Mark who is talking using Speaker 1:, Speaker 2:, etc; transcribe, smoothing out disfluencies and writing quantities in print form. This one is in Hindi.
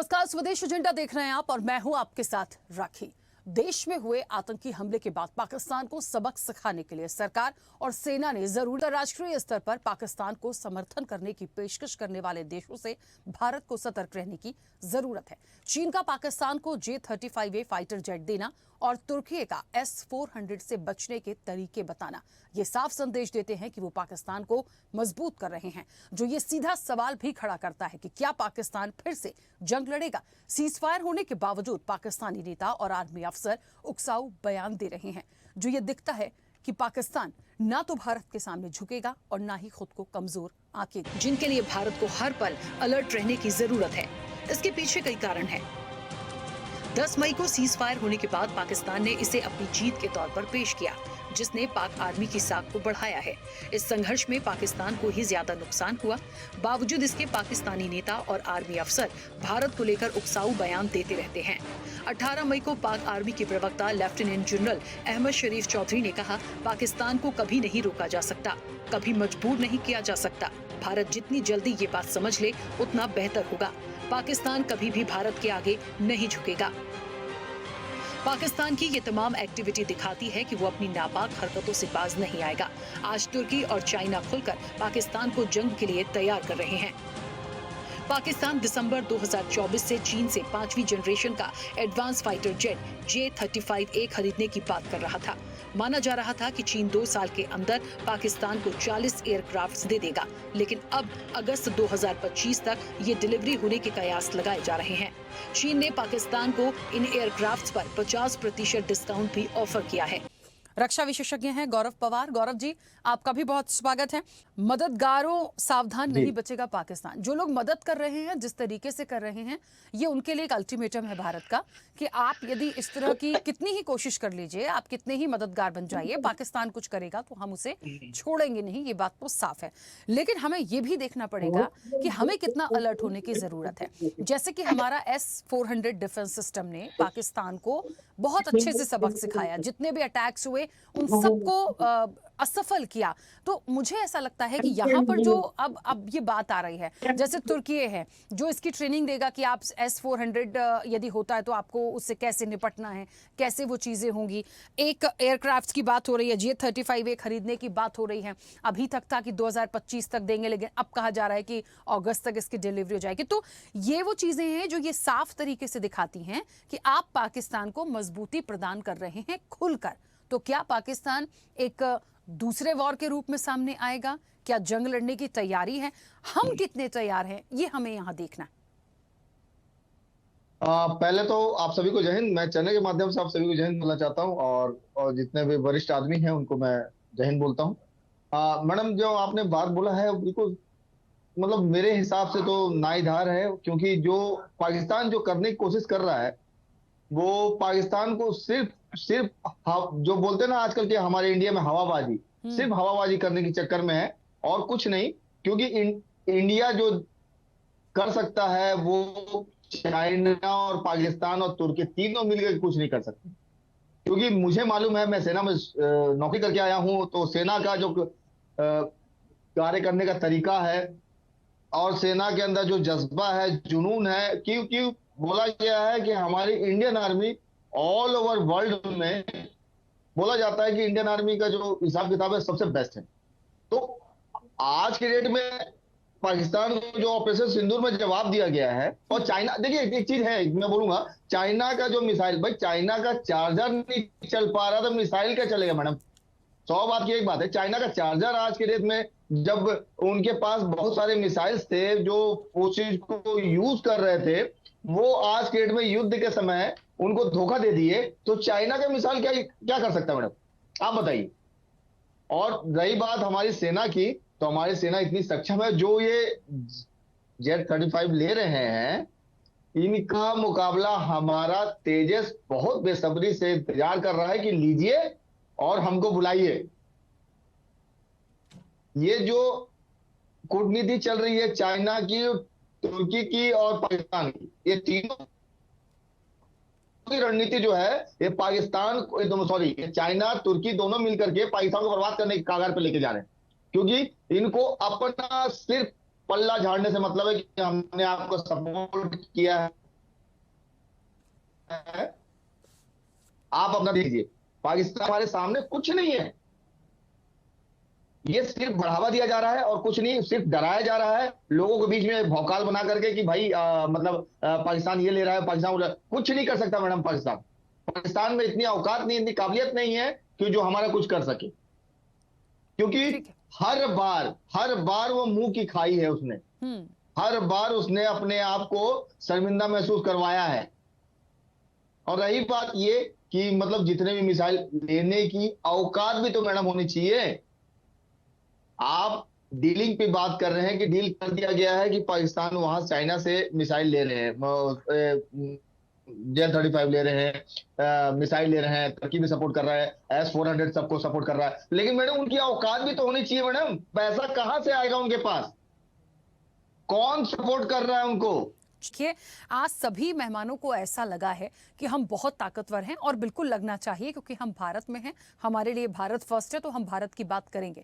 Speaker 1: नमस्कार, स्वदेश एजेंडा देख रहे हैं आप और मैं हूं आपके साथ राखी। देश में हुए आतंकी हमले के बाद पाकिस्तान को सबक सिखाने के लिए सरकार और सेना ने जरूर राष्ट्रीय स्तर पर पाकिस्तान को समर्थन करने की पेशकश करने वाले देशों से भारत को सतर्क रहने की जरूरत है। चीन का पाकिस्तान को J-35A फाइटर जेट देना और तुर्की का S-400 से बचने के तरीके बताना ये साफ संदेश देते हैं कि वो पाकिस्तान को मजबूत कर रहे हैं, जो ये सीधा सवाल भी खड़ा करता है कि क्या पाकिस्तान फिर से जंग लड़ेगा। सीजफायर होने के बावजूद पाकिस्तानी नेता और आर्मी अफसर उकसाऊ बयान दे रहे हैं, जो ये दिखता है कि पाकिस्तान ना तो भारत के सामने झुकेगा और ना ही खुद को कमजोर आंकेगा, जिनके लिए भारत को हर पल अलर्ट रहने की जरूरत है। इसके पीछे कई कारण है। 10 मई को सीज फायर होने के बाद पाकिस्तान ने इसे अपनी जीत के तौर पर पेश किया, जिसने पाक आर्मी की साख को बढ़ाया है। इस संघर्ष में पाकिस्तान को ही ज्यादा नुकसान हुआ। बावजूद इसके पाकिस्तानी नेता और आर्मी अफसर भारत को लेकर उकसाऊ बयान देते रहते हैं। 18 मई को पाक आर्मी के प्रवक्ता लेफ्टिनेंट जनरल अहमद शरीफ चौधरी ने कहा, पाकिस्तान को कभी नहीं रोका जा सकता, कभी मजबूर नहीं किया जा सकता। भारत जितनी जल्दी ये बात समझ ले उतना बेहतर होगा। पाकिस्तान कभी भी भारत के आगे नहीं झुकेगा। पाकिस्तान की ये तमाम एक्टिविटी दिखाती है कि वो अपनी नापाक हरकतों से बाज नहीं आएगा। आज तुर्की और चाइना खुलकर पाकिस्तान को जंग के लिए तैयार कर रहे हैं। पाकिस्तान दिसंबर 2024 से चीन से 5वीं जनरेशन का एडवांस फाइटर जेट J-35A खरीदने की बात कर रहा था। माना जा रहा था कि चीन 2 साल के अंदर पाकिस्तान को 40 एयरक्राफ्ट दे देगा, लेकिन अब अगस्त 2025 तक ये डिलीवरी होने के कयास लगाए जा रहे हैं। चीन ने पाकिस्तान को इन एयरक्राफ्ट पर 50% डिस्काउंट भी ऑफर किया है। रक्षा विशेषज्ञ हैं गौरव पवार। गौरव जी, आपका भी बहुत स्वागत है। मददगारों सावधान नहीं बचेगा पाकिस्तान। जो लोग मदद कर रहे हैं, जिस तरीके से कर रहे हैं, ये उनके लिए एक अल्टीमेटम है भारत का कि आप यदि इस तरह की कितनी ही कोशिश कर लीजिए, आप कितने ही मददगार बन जाइए, पाकिस्तान कुछ करेगा तो हम उसे छोड़ेंगे नहीं। ये बात तो साफ है। लेकिन हमें ये भी देखना पड़ेगा कि हमें कितना अलर्ट होने की जरूरत है। जैसे कि हमारा S-400 डिफेंस सिस्टम ने पाकिस्तान को बहुत अच्छे से सबक सिखाया। जितने भी अटैक्स हुए उन सबको असफल किया। तो मुझे ऐसा लगता है कि यहाँ पर जो अब ये बात आ रही है, जैसे तुर्की है जो इसकी ट्रेनिंग देगा कि आप S-400 यदि होता है तो आपको उससे कैसे निपटना है, कैसे वो चीजें होंगी। एक एयरक्राफ्ट की बात हो रही है, J-35A खरीदने की बात हो रही है। अभी तक था कि 2025 तक देंगे, लेकिन अब कहा जा रहा है कि अगस्त तक इसकी डिलीवरी हो जाएगी। तो ये वो चीजें हैं जो ये साफ तरीके से दिखाती हैं कि आप पाकिस्तान को मजबूती प्रदान कर रहे हैं खुलकर। तो क्या पाकिस्तान एक दूसरे वॉर के रूप में सामने आएगा? क्या जंग लड़ने की तैयारी है? हम कितने तैयार हैं, ये हमें यहाँ देखना है।
Speaker 2: पहले तो आप सभी को जय हिंद। मैं चैनल के माध्यम से आप सभी को जय हिंद बोलना चाहता हूं और जितने भी वरिष्ठ आदमी हैं उनको मैं जय हिंद बोलता हूं। मैडम, जो आपने बात बोला है बिल्कुल, मतलब मेरे हिसाब से तो नाइधार है, क्योंकि जो पाकिस्तान जो करने की कोशिश कर रहा है वो पाकिस्तान को सिर्फ सिर्फ जो बोलते हैं ना आजकल के हमारे इंडिया में हवाबाजी, सिर्फ हवाबाजी करने के चक्कर में है और कुछ नहीं। क्योंकि इंडिया जो कर सकता है वो चाइना और पाकिस्तान और तुर्की तीनों मिलकर कुछ नहीं कर सकते। क्योंकि मुझे मालूम है, मैं सेना में नौकरी करके आया हूं, तो सेना का जो कार्य करने का तरीका है और सेना के अंदर जो जज्बा है, जुनून है, क्योंकि बोला गया है कि हमारी Indian army all over world में बोला जाता है कि इंडियन आर्मी का जो हिसाब किताब है सबसे बेस्ट है। तो आज के डेट में पाकिस्तान को जो ऑपरेशन सिंदूर में जवाब दिया गया है, और चाइना, देखिए एक चीज है मैं बोलूंगा, चाइना का जो मिसाइल, भाई चाइना का चार्जर नहीं चल पा रहा तो मिसाइल क्या चलेगा मैडम? 100 बात की एक बात है, चाइना का चार्जर आज के डेट में, जब उनके पास बहुत सारे मिसाइल्स थे जो उस चीज को यूज कर रहे थे, वो आज के डेट में युद्ध के समय उनको धोखा दे दिए, तो चाइना का मिसाइल क्या क्या कर सकता है मैडम, आप बताइए। और रही बात हमारी सेना की, तो हमारी सेना इतनी सक्षम है, जो ये J-35 ले रहे हैं, इनका मुकाबला हमारा तेजस बहुत बेसब्री से इंतजार कर रहा है कि लीजिए और हमको बुलाइए। ये जो कूटनीति चल रही है चाइना की, तुर्की की और पाकिस्तान की, ये तीनों की रणनीति जो है, ये पाकिस्तान सॉरी चाइना तुर्की दोनों मिलकर के पाकिस्तान को बर्बाद करने की कगार पर लेके जा रहे हैं। क्योंकि इनको अपना सिर्फ पल्ला झाड़ने से मतलब है कि हमने आपको सपोर्ट किया है, है, आप अपना देखिए, पाकिस्तान हमारे सामने कुछ नहीं है। ये सिर्फ बढ़ावा दिया जा रहा है और कुछ नहीं, सिर्फ डराया जा रहा है लोगों के बीच में भौकाल बना करके कि भाई पाकिस्तान ये ले रहा है, पाकिस्तान कुछ नहीं कर सकता मैडम। पाकिस्तान पाकिस्तान में इतनी औकात नहीं, इतनी काबिलियत नहीं है कि जो हमारा कुछ कर सके, क्योंकि
Speaker 1: ठीक है।
Speaker 2: हर बार वो मुंह की खाई है उसने। हर बार उसने अपने आप को शर्मिंदा महसूस करवाया है। और रही बात ये कि मतलब जितने भी मिसाइल लेने की औकात भी तो मैडम होनी चाहिए। आप डीलिंग पे बात कर रहे हैं कि डील कर दिया गया है कि पाकिस्तान वहां चाइना से मिसाइल ले रहे हैं, J-35 ले रहे हैं, मिसाइल ले रहे हैं, तुर्की भी सपोर्ट कर रहा है, S-400 सबको सपोर्ट कर रहा है। लेकिन मैडम उनकी औकात भी तो होनी चाहिए मैडम। पैसा कहां से आएगा उनके पास? कौन सपोर्ट कर रहा है उनको?
Speaker 1: देखिए, आज सभी मेहमानों को ऐसा लगा है कि हम बहुत ताकतवर हैं और बिल्कुल लगना चाहिए, क्योंकि हम भारत में हैं, हमारे लिए भारत फर्स्ट है, तो हम भारत की बात करेंगे।